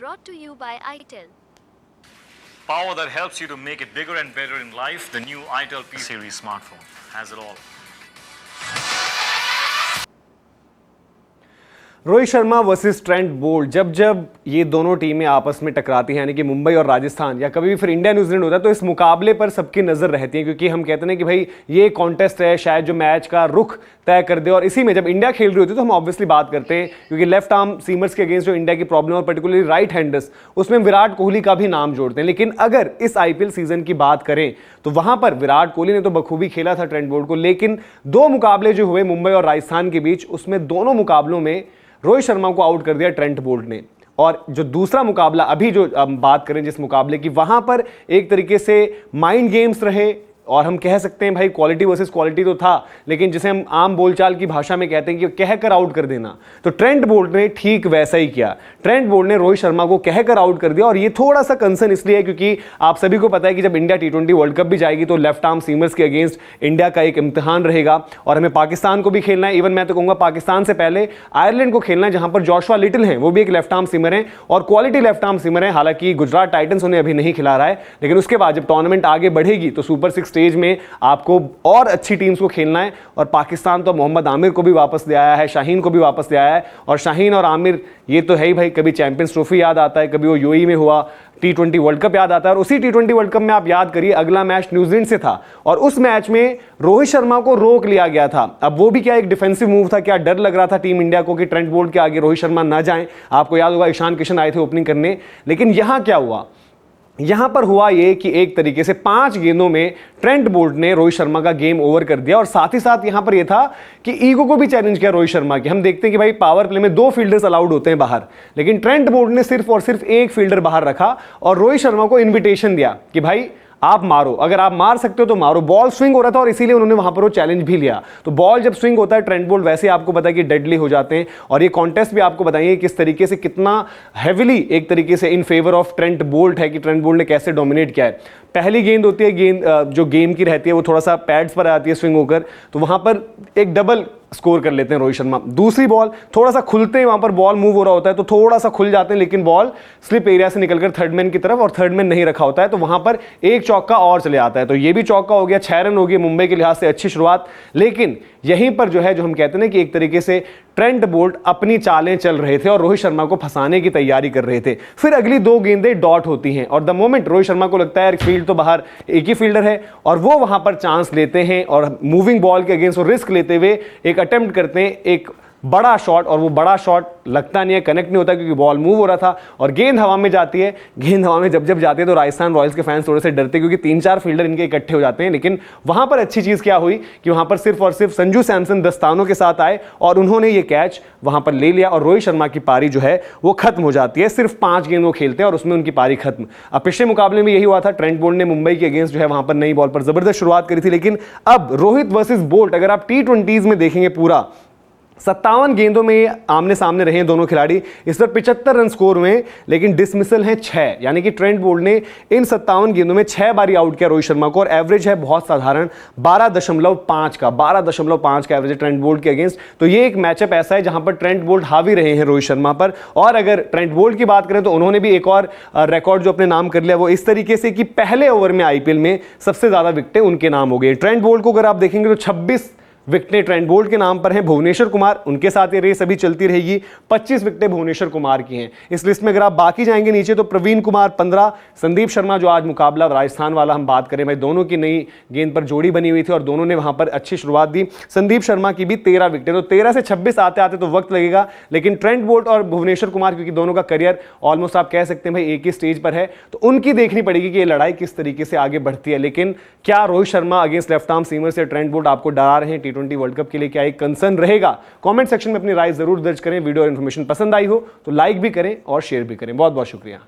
brought to you by ITEL. Power that helps you to make it bigger and better in life. The new ITEL P series smartphone has it all. Rohit Sharma versus Trent Boult, जब जब ये दोनों टीमें आपस में टकराती हैं, यानी कि मुंबई और राजस्थान, या कभी भी फिर इंडिया न्यूजीलैंड होता है, तो इस मुकाबले पर सबकी नज़र रहती है, क्योंकि हम कहते हैं कि भाई ये कॉन्टेस्ट है शायद जो मैच का रुख तय कर दे। और इसी में जब इंडिया खेल रही होती है तो हम ऑब्वियसली बात करते हैं, क्योंकि लेफ्ट आर्म सीमर्स के अगेंस्ट जो इंडिया की प्रॉब्लम और पर्टिकुलरली राइट हैंडर्स, उसमें विराट कोहली का भी नाम जोड़ते हैं। लेकिन अगर इस आईपीएल सीजन की बात करें तो वहां पर विराट कोहली ने तो बखूबी खेला था ट्रेंट बोल्ट को, लेकिन दो मुकाबले जो हुए मुंबई और राजस्थान के बीच, उसमें दोनों मुकाबलों में रोहित शर्मा को आउट कर दिया ट्रेंट बोल्ट ने। और जो दूसरा मुकाबला अभी जो बात करें जिस मुकाबले की, वहां पर एक तरीके से माइंड गेम्स रहे, और हम कह सकते हैं भाई क्वालिटी वर्सेस क्वालिटी तो था, लेकिन जिसे हम आम बोलचाल की भाषा में कहते हैं कि कहकर आउट कर देना, तो ट्रेंट बोल्ट ने ठीक वैसा ही किया। ट्रेंट बोल्ट ने रोहित शर्मा को कहकर आउट कर दिया। और ये थोड़ा सा कंसर्न इसलिए है क्योंकि आप सभी को पता है कि जब इंडिया T20 वर्ल्ड कप भी जाएगी तो लेफ्ट आर्म सीमर्स के अगेंस्ट इंडिया का एक इम्तिहान रहेगा, और हमें पाकिस्तान को भी खेलना है। इवन मैं तो कहूंगा पाकिस्तान से पहले आयरलैंड को खेलना है, जहां पर जोशुआ लिटिल हैं, वो भी एक लेफ्ट आर्म सीमर हैं और क्वालिटी लेफ्ट आर्म सीमर हैं। हालांकि गुजरात टाइटंस उन्हें अभी नहीं खिला रहा है, लेकिन उसके बाद जब टूर्नामेंट आगे बढ़ेगी तो सुपर 6 स्टेज में आपको और अच्छी टीम्स को खेलना है। और पाकिस्तान तो मोहम्मद आमिर को भी वापस ले आया है, शाहीन को भी वापस ले आया है, और शाहीन और आमिर ये तो है ही भाई, कभी चैंपियंस ट्रॉफी याद आता है, कभी वो यूएई में हुआ T20 वर्ल्ड कप याद आता है। और उसी T20 वर्ल्ड कप में आप याद करिए अगला मैच न्यूजीलैंड से था, और उस मैच में रोहित शर्मा को रोक लिया गया था। अब वो भी क्या एक डिफेंसिव मूव था, क्या डर लग रहा था टीम इंडिया को कि ट्रेंट बोल्ट के आगे रोहित शर्मा ना जाएं। आपको याद होगा ईशान किशन आए थे ओपनिंग करने, लेकिन यहां क्या हुआ, यहां पर हुआ ये कि एक तरीके से 5 गेंदों में ट्रेंट बोल्ट ने रोहित शर्मा का गेम ओवर कर दिया। और साथ ही साथ यहां पर यह था कि ईगो को भी चैलेंज किया रोहित शर्मा की। हम देखते हैं कि भाई पावर प्ले में 2 फील्डर्स अलाउड होते हैं बाहर, लेकिन ट्रेंट बोल्ट ने सिर्फ और सिर्फ एक फील्डर बाहर रखा और रोहित शर्मा को इन्विटेशन दिया कि भाई आप मारो, अगर आप मार सकते हो तो मारो। बॉल स्विंग हो रहा था और इसीलिए उन्होंने वहां पर वो चैलेंज भी लिया। तो बॉल जब स्विंग होता है ट्रेंट बोल्ट वैसे आपको पता है कि डेडली हो जाते हैं, और ये कॉन्टेस्ट भी आपको बताइए किस तरीके से, कितना हेविली एक तरीके से in favour of Trent Boult है कि ट्रेंट बोल्ट ने कैसे डोमिनेट किया है। पहली गेंद होती है, गेंद जो गेम की रहती है वो थोड़ा सा पैड्स पर आती है स्विंग होकर, तो वहां पर एक डबल स्कोर कर लेते हैं रोहित शर्मा। दूसरी बॉल थोड़ा सा खुलते हैं, वहां पर बॉल मूव हो रहा होता है तो थोड़ा सा खुल जाते हैं, लेकिन बॉल स्लिप एरिया से निकलकर थर्ड मैन की तरफ, और थर्ड मैन नहीं रखा होता है, तो वहां पर एक चौका और चले आता है। तो ये भी चौका हो गया, 6 रन हो गए, मुंबई के लिहाज से अच्छी शुरुआत। लेकिन यहीं पर जो है, जो हम कहते हैं कि एक तरीके से ट्रेंट बोल्ट अपनी चालें चल रहे थे और रोहित शर्मा को फंसाने की तैयारी कर रहे थे। फिर अगली 2 गेंदें डॉट होती हैं, और द मोमेंट रोहित शर्मा को लगता है फील्ड तो बाहर एक ही फील्डर है, और वो वहां पर चांस लेते हैं और मूविंग बॉल के अगेंस्ट रिस्क लेते हुए एक अटेम्प्ट करते हैं एक बड़ा शॉट, और वो बड़ा शॉट लगता नहीं है, कनेक्ट नहीं होता क्योंकि बॉल मूव हो रहा था और गेंद हवा में जाती है। गेंद हवा में जब जब जाती है तो राजस्थान रॉयल्स के फैंस थोड़े से डरते क्योंकि 3-4 फील्डर इनके इकट्ठे हो जाते हैं। लेकिन वहां पर अच्छी चीज क्या हुई कि वहां पर सिर्फ और सिर्फ संजू सैमसन दस्तानों के साथ आए और उन्होंने ये कैच वहां पर ले लिया, और रोहित शर्मा की पारी जो है वो खत्म हो जाती है। सिर्फ 5 गेंद वो खेलते हैं और उसमें उनकी पारी खत्म। अब पिछले मुकाबले में यही हुआ था, ट्रेंट बोल्ट ने मुंबई के अगेंस्ट जो है वहां पर नई बॉल पर जबरदस्त शुरुआत करी थी, लेकिन अब रोहित वर्सेस बोल्ट अगर आप T20s में देखेंगे पूरा 57 गेंदों में आमने सामने रहे हैं दोनों खिलाड़ी। इस पर 75 रन स्कोर हुए, लेकिन डिसमिसल हैं 6, यानी कि ट्रेंट बोल्ट ने इन 57 गेंदों में 6 बारी आउट किया रोहित शर्मा को, और एवरेज है बहुत साधारण 12.5 का एवरेज ट्रेंट बोल्ट के अगेंस्ट। तो ये एक मैचअप ऐसा है जहां पर ट्रेंट बोल्ट हावी रहे हैं रोहित शर्मा पर। और अगर ट्रेंट बोल्ट की बात करें तो उन्होंने भी एक और रिकॉर्ड जो अपने नाम कर लिया, वो इस तरीके से कि पहले ओवर में आईपीएल में सबसे ज्यादा विकेटें उनके नाम हो गई। ट्रेंट बोल्ट को अगर आप देखेंगे तो 26 विकेटें ट्रेंट बोल्ट के नाम पर हैं। भुवनेश्वर कुमार, उनके साथ ये रेस अभी चलती रहेगी, 25 विकेटें भुवनेश्वर कुमार की हैं इस लिस्ट में। अगर आप बाकी जाएंगे नीचे तो प्रवीण कुमार 15, संदीप शर्मा जो आज मुकाबला राजस्थान वाला हम बात करें भाई, दोनों की नई गेंद पर जोड़ी बनी हुई थी और दोनों ने वहां पर अच्छी शुरुआत दी। संदीप शर्मा की भी 13 विकेटें, तो 13 से 26 आते आते तो वक्त लगेगा, लेकिन ट्रेंट बोल्ट और भुवनेश्वर कुमार क्योंकि दोनों का करियर ऑलमोस्ट आप कह सकते हैं भाई एक ही स्टेज पर है, तो उनकी देखनी पड़ेगी कि ये लड़ाई किस तरीके से आगे बढ़ती है। लेकिन क्या Rohit Sharma against left arm seamer से ट्रेंट बोल्ट आपको डरा रहे हैं T20 वर्ल्ड कप के लिए? क्या एक कंसर्न रहेगा? कमेंट सेक्शन में अपनी राय जरूर दर्ज करें। वीडियो और इन्फॉर्मेशन पसंद आई हो तो लाइक भी करें और शेयर भी करें। बहुत बहुत शुक्रिया।